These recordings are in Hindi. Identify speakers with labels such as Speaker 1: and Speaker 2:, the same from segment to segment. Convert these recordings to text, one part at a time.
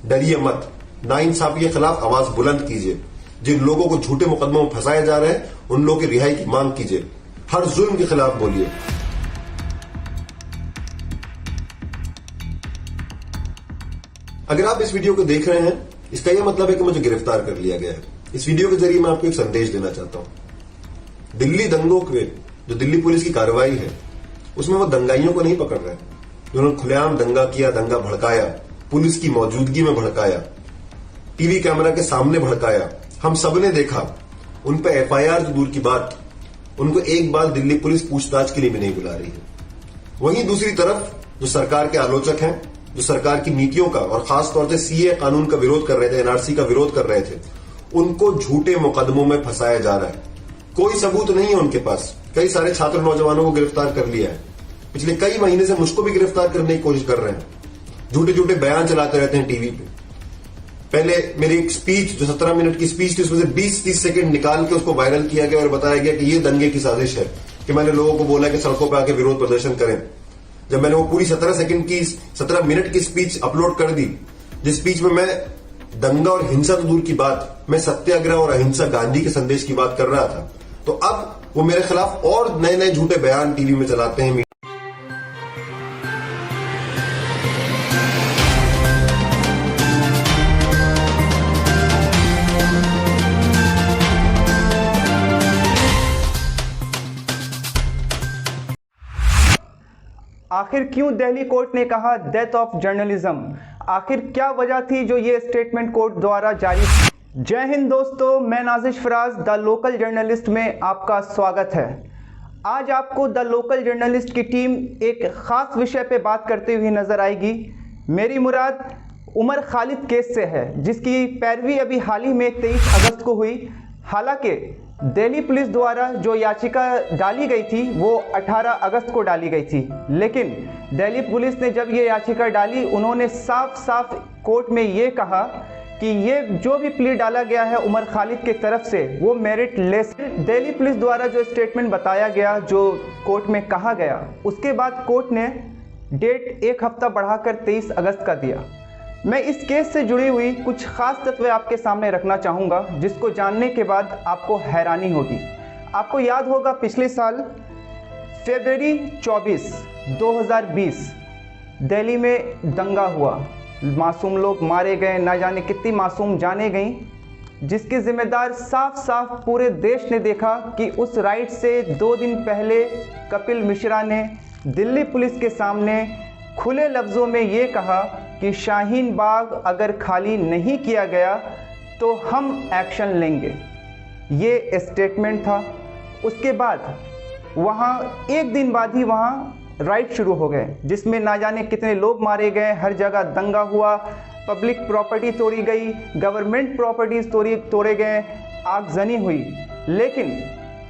Speaker 1: डरिए मत, नाइंसाफी के खिलाफ आवाज बुलंद कीजिए। जिन लोगों को झूठे मुकदमों में फंसाया जा रहे हैं उन लोगों की रिहाई की मांग कीजिए। हर जुल्म के खिलाफ बोलिए। अगर आप इस वीडियो को देख रहे हैं, इसका यह मतलब है कि मुझे गिरफ्तार कर लिया गया है। इस वीडियो के जरिए मैं आपको एक संदेश देना चाहता हूं। दिल्ली दंगों के जो दिल्ली पुलिस की कार्रवाई है उसमें वो दंगाइयों को नहीं पकड़ रहे हैं जिन्होंने खुलेआम दंगा किया, दंगा भड़काया, पुलिस की मौजूदगी में भड़काया, टीवी कैमरा के सामने भड़काया। हम सबने देखा। उन पर एफआईआर तो दूर की बात, उनको एक बार दिल्ली पुलिस पूछताछ के लिए भी नहीं बुला रही है। वहीं दूसरी तरफ जो सरकार के आलोचक हैं, जो सरकार की नीतियों का और खासतौर से सीए कानून का विरोध कर रहे थे, एनआरसी का विरोध कर रहे थे, उनको झूठे मुकदमों में फंसाया जा रहा है। कोई सबूत नहीं है उनके पास। कई सारे छात्र नौजवानों को गिरफ्तार कर लिया है। पिछले कई महीने से मुझको भी गिरफ्तार करने की कोशिश कर रहे हैं। झूठे झूठे बयान चलाते रहते हैं टीवी पे। पहले मेरी एक स्पीच जो 17 मिनट की स्पीच थी उसमें से 20-30 सेकंड निकाल के उसको वायरल किया गया और बताया गया कि ये दंगे की साजिश है, कि मैंने लोगों को बोला कि सड़कों पर आके विरोध प्रदर्शन करें। जब मैंने वो पूरी 17 मिनट की स्पीच अपलोड कर दी, जिस स्पीच में मैं दंगा और हिंसा तो दूर की बात, मैं सत्याग्रह और अहिंसा गांधी के संदेश की बात कर रहा था, तो अब वो मेरे खिलाफ और नए नए झूठे बयान टीवी में चलाते हैं।
Speaker 2: आखिर क्यों दिल्ली कोर्ट ने कहा डेथ ऑफ जर्नलिज्म? आखिर क्या वजह थी जो ये स्टेटमेंट कोर्ट द्वारा जारी? जय हिंद दोस्तों, मैं Nazish Faraz the local journalist में आपका स्वागत है। आज आपको द लोकल जर्नलिस्ट की टीम एक ख़ास विषय पे बात करते हुए नज़र आएगी। मेरी मुराद उमर खालिद केस से है, जिसकी पैरवी अभी हाल ही में 23 अगस्त को हुई। हालांकि दिल्ली पुलिस द्वारा जो याचिका डाली गई थी वो 18 अगस्त को डाली गई थी, लेकिन दिल्ली पुलिस ने जब ये याचिका डाली, उन्होंने साफ साफ कोर्ट में ये कहा कि ये जो भी प्ली डाला गया है उमर खालिद की तरफ से वो मेरिट लेस। दिल्ली पुलिस द्वारा जो स्टेटमेंट बताया गया, जो कोर्ट में कहा गया, उसके बाद कोर्ट ने डेट एक हफ्ता बढ़ाकर 23 अगस्त का दिया। मैं इस केस से जुड़ी हुई कुछ खास तत्व आपके सामने रखना चाहूँगा, जिसको जानने के बाद आपको हैरानी होगी। आपको याद होगा पिछले साल फरवरी 24, 2020 दिल्ली में दंगा हुआ, मासूम लोग मारे गए, ना जाने कितनी मासूम जाने गई, जिसके ज़िम्मेदार साफ साफ पूरे देश ने देखा कि उस राइट से 2 दिन पहले कपिल मिश्रा ने दिल्ली पुलिस के सामने खुले लफ्ज़ों में ये कहा कि शाहीन बाग अगर खाली नहीं किया गया तो हम एक्शन लेंगे। ये स्टेटमेंट था। उसके बाद वहाँ एक दिन बाद ही वहाँ राइट शुरू हो गए, जिसमें ना जाने कितने लोग मारे गए, हर जगह दंगा हुआ, पब्लिक प्रॉपर्टी तोड़ी गई, गवर्नमेंट प्रॉपर्टीज तोड़े गए, आगजनी हुई। लेकिन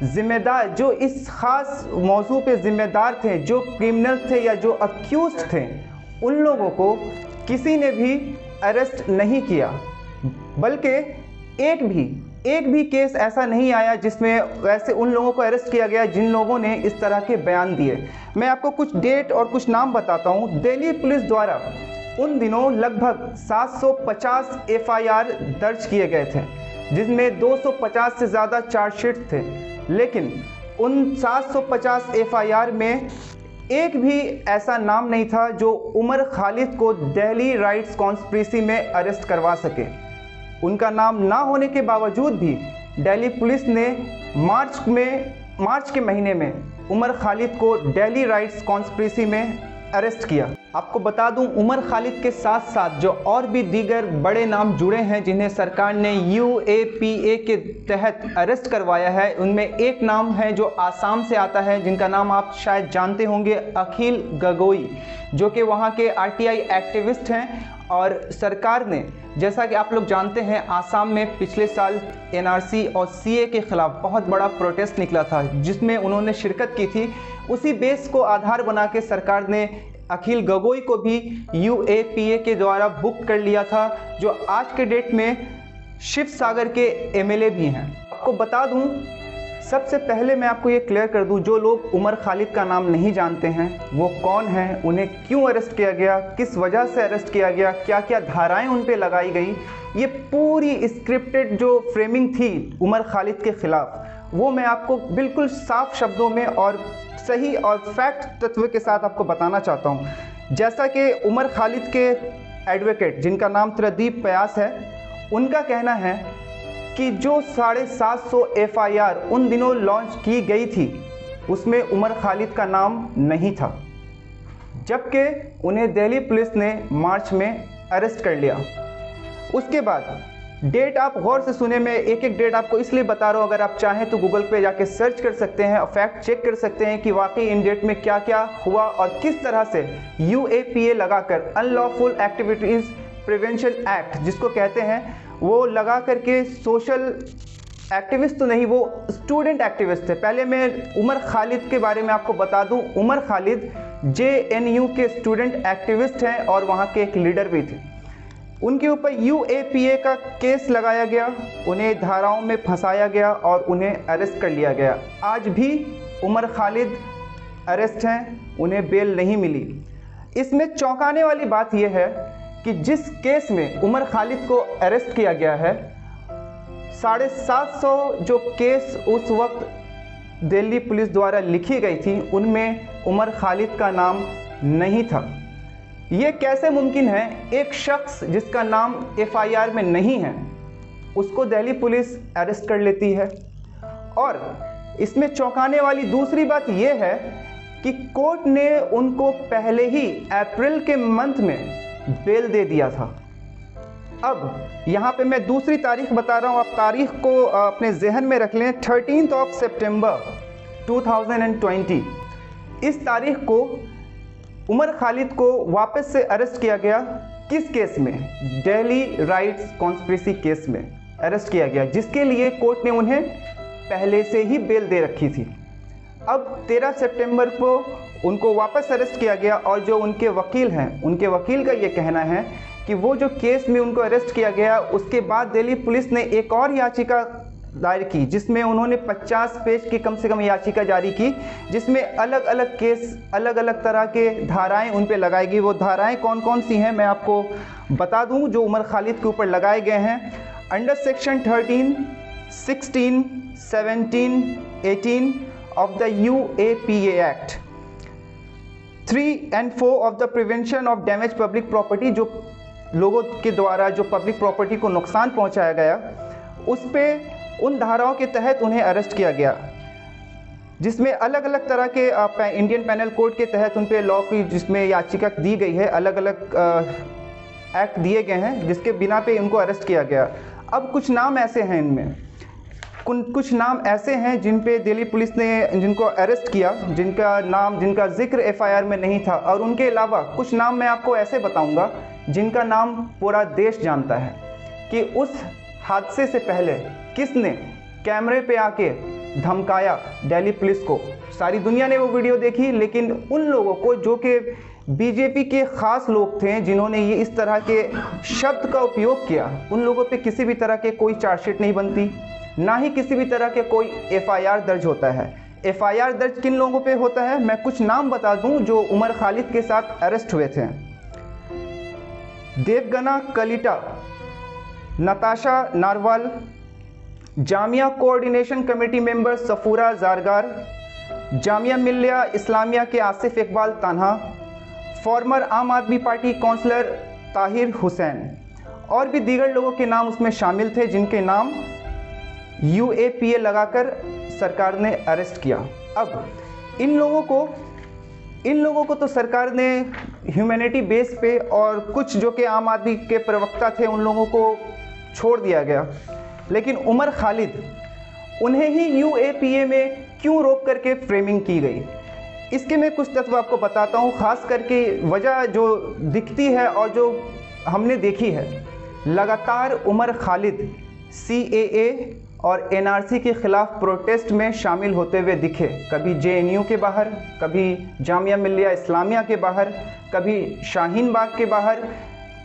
Speaker 2: जिम्मेदार जो इस खास मौजू पे जिम्मेदार थे, जो क्रिमिनल थे या जो अक्यूज्ड थे, उन लोगों को किसी ने भी अरेस्ट नहीं किया। बल्कि एक भी केस ऐसा नहीं आया जिसमें वैसे उन लोगों को अरेस्ट किया गया जिन लोगों ने इस तरह के बयान दिए। मैं आपको कुछ डेट और कुछ नाम बताता हूँ। दिल्ली पुलिस द्वारा उन दिनों लगभग 750 एफआईआर दर्ज किए गए थे, जिसमें 250 से ज़्यादा चार्जशीट थे। लेकिन उन 750 एफआईआर में एक भी ऐसा नाम नहीं था जो उमर खालिद को दिल्ली राइट्स कॉन्स्पिरेसी में अरेस्ट करवा सके। उनका नाम ना होने के बावजूद भी दिल्ली पुलिस ने मार्च के महीने में उमर खालिद को दिल्ली राइट्स कॉन्स्पिरेसी में अरेस्ट किया। आपको बता दूं, उमर खालिद के साथ साथ जो और भी दीगर बड़े नाम जुड़े हैं जिन्हें सरकार ने यूएपीए के तहत अरेस्ट करवाया है, उनमें एक नाम है जो आसाम से आता है, जिनका नाम आप शायद जानते होंगे, अखिल गगोई, जो कि वहाँ के आरटीआई एक्टिविस्ट हैं। और सरकार ने, जैसा कि आप लोग जानते हैं, आसाम में पिछले साल एनआरसी और सीए के खिलाफ बहुत बड़ा प्रोटेस्ट निकला था, जिसमें उन्होंने शिरकत की थी। उसी बेस को आधार बना के सरकार ने अखिल गगोई को भी यूएपीए के द्वारा बुक कर लिया था, जो आज के डेट में शिव सागर के एमएलए भी हैं। आपको बता दूं, सबसे पहले मैं आपको ये क्लियर कर दूं, जो लोग उमर खालिद का नाम नहीं जानते हैं वो कौन हैं, उन्हें क्यों अरेस्ट किया गया, किस वजह से अरेस्ट किया गया, क्या क्या धाराएं उन पे लगाई गई, ये पूरी स्क्रिप्टेड जो फ्रेमिंग थी उमर खालिद के ख़िलाफ़ वो मैं आपको बिल्कुल साफ शब्दों में और सही और फैक्ट तत्व के साथ आपको बताना चाहता हूँ। जैसा कि उमर खालिद के एडवोकेट जिनका नाम त्रदीप प्यास है, उनका कहना है कि जो 750 FIR उन दिनों लॉन्च की गई थी उसमें उमर खालिद का नाम नहीं था, जबकि उन्हें दिल्ली पुलिस ने मार्च में अरेस्ट कर लिया। उसके बाद डेट आप गौर से सुने, मैं एक एक डेट आपको इसलिए बता रहा हूँ, अगर आप चाहें तो गूगल पे जाके सर्च कर सकते हैं और फैक्ट चेक कर सकते हैं कि वाकई इन डेट में क्या क्या हुआ और किस तरह से UAPA लगाकर अनलॉफुल एक्टिविटीज़ प्रिवेंशन एक्ट जिसको कहते हैं वो लगा करके सोशल एक्टिविस्ट तो नहीं, वो स्टूडेंट एक्टिविस्ट थे। पहले मैं उमर खालिद के बारे में आपको बता दूं, उमर खालिद JNU के स्टूडेंट एक्टिविस्ट हैं और वहाँ के एक लीडर भी थे। उनके ऊपर UAPA का केस लगाया गया, उन्हें धाराओं में फंसाया गया और उन्हें अरेस्ट कर लिया गया। आज भी उमर खालिद अरेस्ट हैं, उन्हें बेल नहीं मिली। इसमें चौंकाने वाली बात यह है कि जिस केस में उमर खालिद को अरेस्ट किया गया है, 750 जो केस उस वक्त दिल्ली पुलिस द्वारा लिखी गई थी उनमें उमर खालिद का नाम नहीं था। ये कैसे मुमकिन है? एक शख्स जिसका नाम FIR में नहीं है उसको दिल्ली पुलिस अरेस्ट कर लेती है। और इसमें चौंकाने वाली दूसरी बात यह है कि कोर्ट ने उनको पहले ही अप्रैल के मंथ में बेल दे दिया था। अब यहाँ पे मैं दूसरी तारीख बता रहा हूँ, आप तारीख को अपने जहन में रख लें। 13 सितंबर 2020 इस तारीख को उमर खालिद को वापस से अरेस्ट किया गया। किस केस में? दिल्ली राइट्स कॉन्स्पिरेसी केस में अरेस्ट किया गया, जिसके लिए कोर्ट ने उन्हें पहले से ही बेल दे रखी थी। अब 13 सितंबर को उनको वापस अरेस्ट किया गया और जो उनके वकील हैं, उनके वकील का ये कहना है कि वो जो केस में उनको अरेस्ट किया गया उसके बाद दिल्ली पुलिस ने एक और याचिका दायर की जिसमें उन्होंने 50 पेज की कम से कम याचिका जारी की, जिसमें अलग अलग केस, अलग अलग तरह के धाराएं उन पे लगाई गई। वो धाराएं कौन कौन सी हैं मैं आपको बता दूं जो उमर खालिद के ऊपर लगाए गए हैं। Under section 13, 16, 17, 18 of the UAPA Act, 3 and 4 of the Prevention of Damage Public Property, जो लोगों के द्वारा जो पब्लिक प्रॉपर्टी को नुकसान पहुंचाया गया उस पे उन धाराओं के तहत उन्हें अरेस्ट किया गया, जिसमें अलग अलग तरह के इंडियन पैनल कोड के तहत उन पे लॉ की जिसमें याचिका दी गई है, अलग अलग एक्ट दिए गए हैं जिसके बिना पे उनको अरेस्ट किया गया। अब कुछ नाम ऐसे हैं, इनमें कुछ नाम ऐसे हैं जिन पे दिल्ली पुलिस ने जिनको अरेस्ट किया, जिनका जिक्र FIR में नहीं था, और उनके अलावा कुछ नाम मैं आपको ऐसे बताऊंगा जिनका नाम पूरा देश जानता है कि उस हादसे से पहले किसने कैमरे पे आके धमकाया दिल्ली पुलिस को। सारी दुनिया ने वो वीडियो देखी, लेकिन उन लोगों को जो कि बीजेपी के ख़ास लोग थे जिन्होंने ये इस तरह के शब्द का उपयोग किया, उन लोगों पे किसी भी तरह के कोई चार्जशीट नहीं बनती, ना ही किसी भी तरह के कोई FIR दर्ज होता है। FIR दर्ज किन लोगों पे होता है? मैं कुछ नाम बता दूं जो उमर खालिद के साथ अरेस्ट हुए थे। Devangana Kalita, Natasha Narwal, Jamia coordination committee member Safoora Zargar, Jamia Millia Islamia के आसिफ इकबाल तान्हा, फॉर्मर आम आदमी पार्टी काउंसलर ताहिर हुसैन, और भी दीगर लोगों के नाम उसमें शामिल थे जिनके नाम UAPA लगाकर सरकार ने अरेस्ट किया। अब इन लोगों को तो सरकार ने ह्यूमैनिटी बेस पे और कुछ जो कि आम आदमी के प्रवक्ता थे उन लोगों को छोड़ दिया गया, लेकिन उमर खालिद उन्हें ही UAPA में क्यों रोक करके फ्रेमिंग की गई, इसके मैं कुछ तत्व आपको बताता हूँ। ख़ास करके वजह जो दिखती है और जो हमने देखी है, लगातार उमर खालिद CAA और NRC के ख़िलाफ़ प्रोटेस्ट में शामिल होते हुए दिखे। कभी JNU के बाहर, कभी जामिया मिल्लिया इस्लामिया के बाहर, कभी शाहीन बाग के बाहर,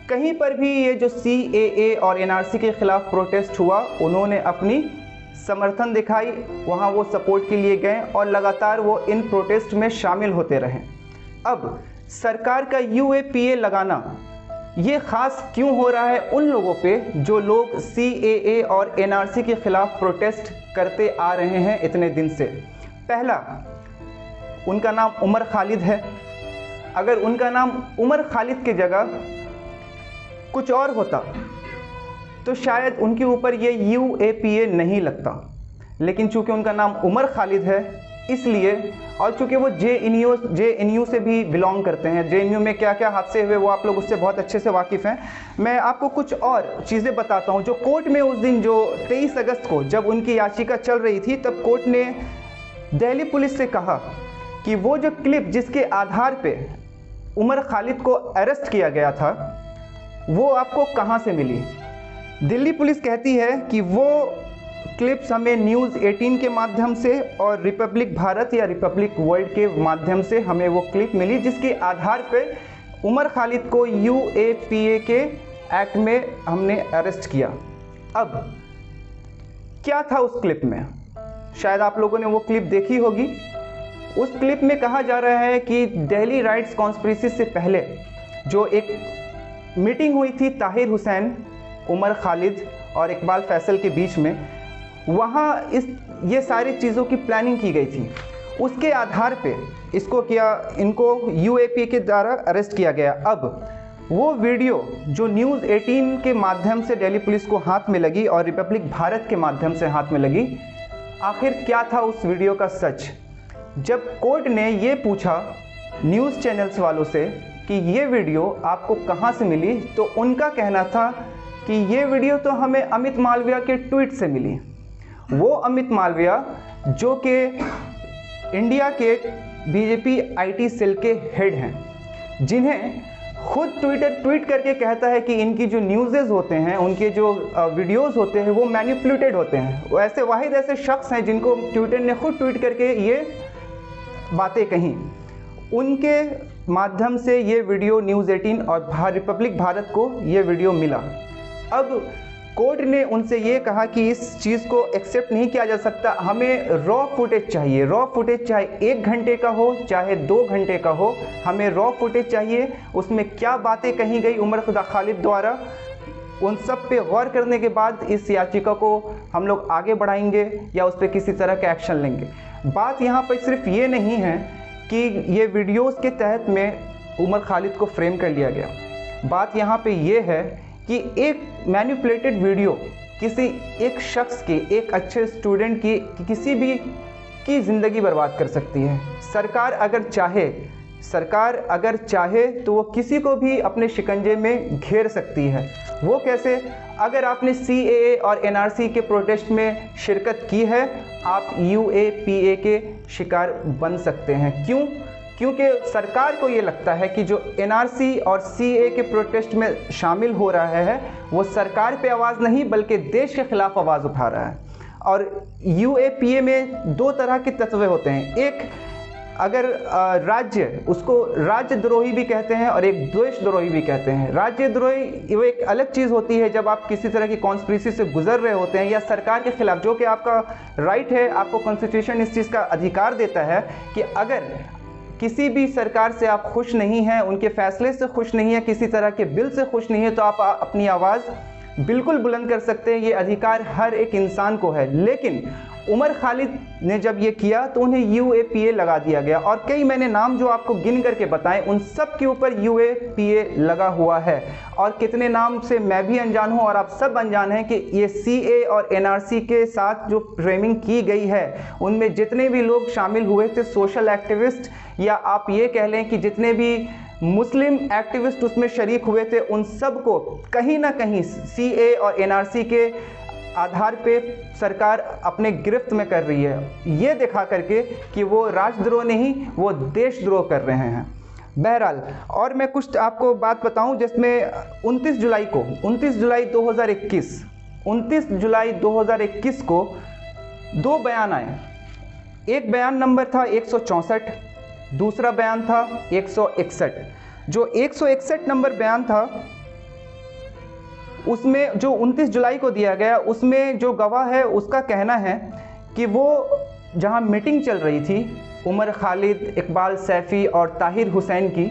Speaker 2: कहीं पर भी ये जो CAA और NRC के ख़िलाफ़ प्रोटेस्ट हुआ उन्होंने अपनी समर्थन दिखाई, वहाँ वो सपोर्ट के लिए गए और लगातार वो इन प्रोटेस्ट में शामिल होते रहे। अब सरकार का UAPA लगाना ये ख़ास क्यों हो रहा है उन लोगों पे जो लोग CAA और NRC के ख़िलाफ़ प्रोटेस्ट करते आ रहे हैं इतने दिन से। पहला, उनका नाम उमर खालिद है। अगर उनका नाम उमर खालिद की जगह कुछ और होता तो शायद उनके ऊपर ये UAPA नहीं लगता, लेकिन चूंकि उनका नाम उमर खालिद है इसलिए, और चूंकि वो JNU से भी बिलोंग करते हैं, JNU में क्या क्या हादसे हुए वो आप लोग उससे बहुत अच्छे से वाकिफ़ हैं। मैं आपको कुछ और चीज़ें बताता हूँ जो कोर्ट में उस दिन, जो 23 अगस्त को जब उनकी याचिका चल रही थी, तब कोर्ट ने दिल्ली पुलिस से कहा कि वो जो क्लिप जिसके आधार पे उमर खालिद को अरेस्ट किया गया था वो आपको कहाँ से मिली। दिल्ली पुलिस कहती है कि वो क्लिप्स हमें न्यूज़ 18 के माध्यम से और रिपब्लिक भारत या रिपब्लिक वर्ल्ड के माध्यम से हमें वो क्लिप मिली, जिसके आधार पे उमर खालिद को UAPA के एक्ट में हमने अरेस्ट किया। अब क्या था उस क्लिप में, शायद आप लोगों ने वो क्लिप देखी होगी। उस क्लिप में कहा जा रहा है कि दिल्ली राइट्स कॉन्स्पिरेसी से पहले जो एक मीटिंग हुई थी ताहिर हुसैन, उमर खालिद और इकबाल फैसल के बीच में, वहाँ ये सारी चीज़ों की प्लानिंग की गई थी। उसके आधार पे इनको UAPA के द्वारा अरेस्ट किया गया। अब वो वीडियो जो न्यूज़ 18 के माध्यम से दिल्ली पुलिस को हाथ में लगी और रिपब्लिक भारत के माध्यम से हाथ में लगी, आखिर क्या था उस वीडियो का सच। जब कोर्ट ने ये पूछा न्यूज़ चैनल्स वालों से कि ये वीडियो आपको कहाँ से मिली, तो उनका कहना था कि ये वीडियो तो हमें अमित मालविया के ट्वीट से मिली। वो अमित मालविया जो कि इंडिया के BJP IT सेल के हेड हैं, जिन्हें खुद ट्वीट करके कहता है कि इनकी जो न्यूज़ेज़ होते हैं, उनके जो वीडियोस होते हैं वो मैनिपुलेटेड होते हैं। वो ऐसे वाहिद ऐसे शख्स हैं जिनको ट्विटर ने खुद ट्वीट करके ये बातें कहीं, उनके माध्यम से ये वीडियो न्यूज़ 18 और रिपब्लिक भारत को ये वीडियो मिला। अब कोर्ट ने उनसे ये कहा कि इस चीज़ को एक्सेप्ट नहीं किया जा सकता, हमें रॉ फुटेज चाहिए। रॉ फुटेज चाहे 1 घंटे का हो चाहे 2 घंटे का हो, हमें रॉ फुटेज चाहिए। उसमें क्या बातें कही गई उमर खुदा खालिद द्वारा, उन सब पे गौर करने के बाद इस याचिका को हम लोग आगे बढ़ाएंगे या उस पर किसी तरह का एक्शन लेंगे। बात यहाँ पर सिर्फ ये नहीं है कि ये वीडियोस के तहत में उमर खालिद को फ्रेम कर लिया गया। बात यहाँ पे ये है कि एक मैनिपुलेटेड वीडियो किसी एक शख्स की, एक अच्छे स्टूडेंट की, किसी भी की ज़िंदगी बर्बाद कर सकती है। सरकार अगर चाहे तो वो किसी को भी अपने शिकंजे में घेर सकती है। वो कैसे? अगर आपने CAA और NRC के प्रोटेस्ट में शिरकत की है, आप UAPA के शिकार बन सकते हैं। क्यों? क्योंकि सरकार को ये लगता है कि जो NRC और CAA के प्रोटेस्ट में शामिल हो रहा है वो सरकार पे आवाज़ नहीं बल्कि देश के खिलाफ आवाज़ उठा रहा है। और UAPA में 2 तरह के तत्व होते हैं, एक अगर राज्य, उसको राज्यद्रोही भी कहते हैं और एक देशद्रोही भी कहते हैं। राज्यद्रोही वो एक अलग चीज़ होती है जब आप किसी तरह की कॉन्स्पिरेसी से गुजर रहे होते हैं या सरकार के खिलाफ, जो कि आपका राइट है, आपको कॉन्स्टिट्यूशन इस चीज़ का अधिकार देता है कि अगर किसी भी सरकार से आप खुश नहीं हैं, उनके फैसले से खुश नहीं है, किसी तरह के बिल से खुश नहीं है, तो आप अपनी आवाज़ बिल्कुल बुलंद कर सकते हैं। ये अधिकार हर एक इंसान को है। लेकिन उमर खालिद ने जब ये किया तो उन्हें UAPA लगा दिया गया, और कई मैंने नाम जो आपको गिन करके बताएं उन सब के ऊपर UAPA लगा हुआ है। और कितने नाम से मैं भी अनजान हूँ और आप सब अनजान हैं कि ये CAA और NRC के साथ जो फ्रेमिंग की गई है उनमें जितने भी लोग शामिल हुए थे, सोशल एक्टिविस्ट, या आप ये कह लें कि जितने भी मुस्लिम एक्टिविस्ट उसमें शरीक हुए थे, उन सब को कहीं ना कहीं CAA और NRC के आधार पे सरकार अपने गिरफ्त में कर रही है, ये दिखा करके कि वो राष्ट्रद्रोह नहीं, वो देशद्रोह कर रहे हैं। बहरहाल, और मैं कुछ आपको बात बताऊं जिसमें 29 जुलाई 2021 को 2 बयान आए। एक बयान नंबर था 164, दूसरा बयान था 161। जो 161 नंबर बयान था उसमें जो 29 जुलाई को दिया गया, उसमें जो गवाह है उसका कहना है कि वो जहां मीटिंग चल रही थी उमर खालिद, इकबाल सैफ़ी और ताहिर हुसैन की,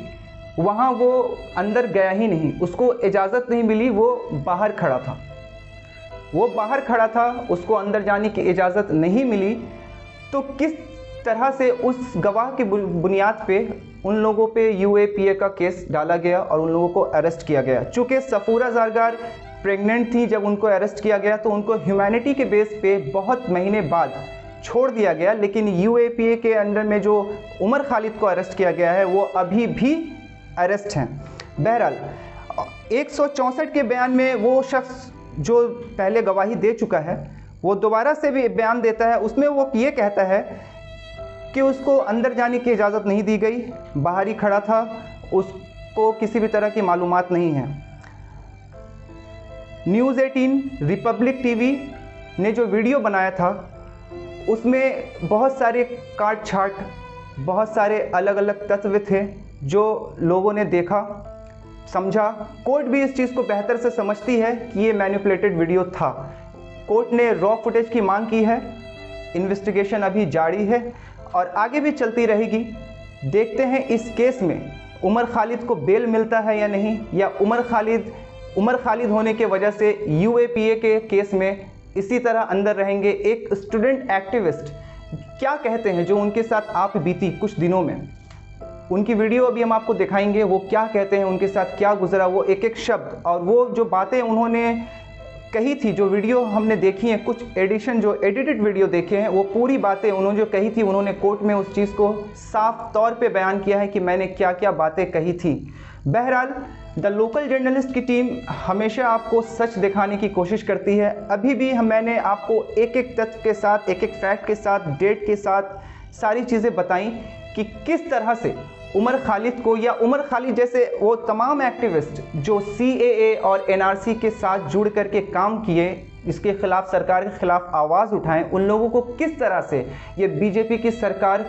Speaker 2: वहां वो अंदर गया ही नहीं, उसको इजाज़त नहीं मिली, वो बाहर खड़ा था। वो बाहर खड़ा था, उसको अंदर जाने की इजाज़त नहीं मिली। तो किस तरह से उस गवाह की बुनियाद पे उन लोगों पे UAPA का केस डाला गया और उन लोगों को अरेस्ट किया गया। चूँकि सफूरा ज़रगार प्रेग्नेंट थी जब उनको अरेस्ट किया गया, तो उनको ह्यूमैनिटी के बेस पे बहुत महीने बाद छोड़ दिया गया, लेकिन UAPA के अंडर में जो उमर खालिद को अरेस्ट किया गया है वो अभी भी अरेस्ट हैं। बहरहाल 164 के बयान में वो शख्स जो पहले गवाही दे चुका है वो दोबारा से भी बयान देता है। उसमें वो ये कहता है कि उसको अंदर जाने की इजाज़त नहीं दी गई, बाहर ही खड़ा था, उसको किसी भी तरह की मालूमात नहीं है। न्यूज़ 18, रिपब्लिक टीवी ने जो वीडियो बनाया था उसमें बहुत सारे काट छाट, बहुत सारे अलग अलग तत्व थे जो लोगों ने देखा, समझा। कोर्ट भी इस चीज़ को बेहतर से समझती है कि ये मैनिपुलेटेड वीडियो था। कोर्ट ने रॉ फुटेज की मांग की है, इन्वेस्टिगेशन अभी जारी है और आगे भी चलती रहेगी। देखते हैं इस केस में उमर खालिद को बेल मिलता है या नहीं, या उमर खालिद होने के वजह से UAPA के केस में इसी तरह अंदर रहेंगे। एक स्टूडेंट एक्टिविस्ट क्या कहते हैं जो उनके साथ आप बीती कुछ दिनों में, उनकी वीडियो अभी हम आपको दिखाएंगे। वो क्या कहते हैं, उनके साथ क्या गुजरा, वो एक एक शब्द और वो जो बातें उन्होंने कही थी, जो वीडियो हमने देखी है, कुछ एडिशन जो एडिटेड वीडियो देखे हैं, वो पूरी बातें उन्होंने जो कही थी, उन्होंने कोर्ट में उस चीज़ को साफ तौर पे बयान किया है कि मैंने क्या क्या बातें कही थी। बहरहाल द लोकल जर्नलिस्ट की टीम हमेशा आपको सच दिखाने की कोशिश करती है। अभी भी मैंने आपको एक एक तथ्य के साथ, एक एक फैक्ट के साथ, डेट के साथ सारी चीज़ें बताई कि किस तरह से उमर खालिद को, या उमर खालिद जैसे वो तमाम एक्टिविस्ट जो CAA और NRC के साथ जुड़ करके काम किए, इसके खिलाफ, सरकार के खिलाफ आवाज़ उठाएं, उन लोगों को किस तरह से ये BJP की सरकार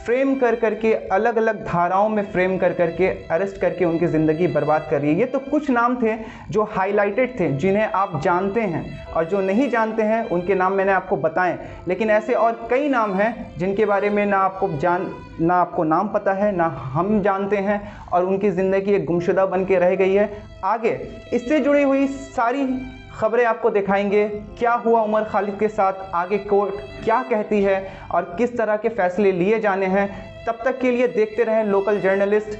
Speaker 2: फ्रेम कर करके, अलग अलग धाराओं में फ्रेम कर करके अरेस्ट करके उनकी ज़िंदगी बर्बाद कर रही है। ये तो कुछ नाम थे जो हाईलाइटेड थे, जिन्हें आप जानते हैं, और जो नहीं जानते हैं उनके नाम मैंने आपको बताएं। लेकिन ऐसे और कई नाम हैं जिनके बारे में ना आपको नाम पता है, ना हम जानते हैं, और उनकी ज़िंदगी एक गुमशुदा बन के रह गई है। आगे इससे जुड़ी हुई सारी खबरें आपको दिखाएंगे, क्या हुआ उमर खालिद के साथ, आगे कोर्ट क्या कहती है और किस तरह के फैसले लिए जाने हैं। तब तक के लिए देखते रहें लोकल जर्नलिस्ट।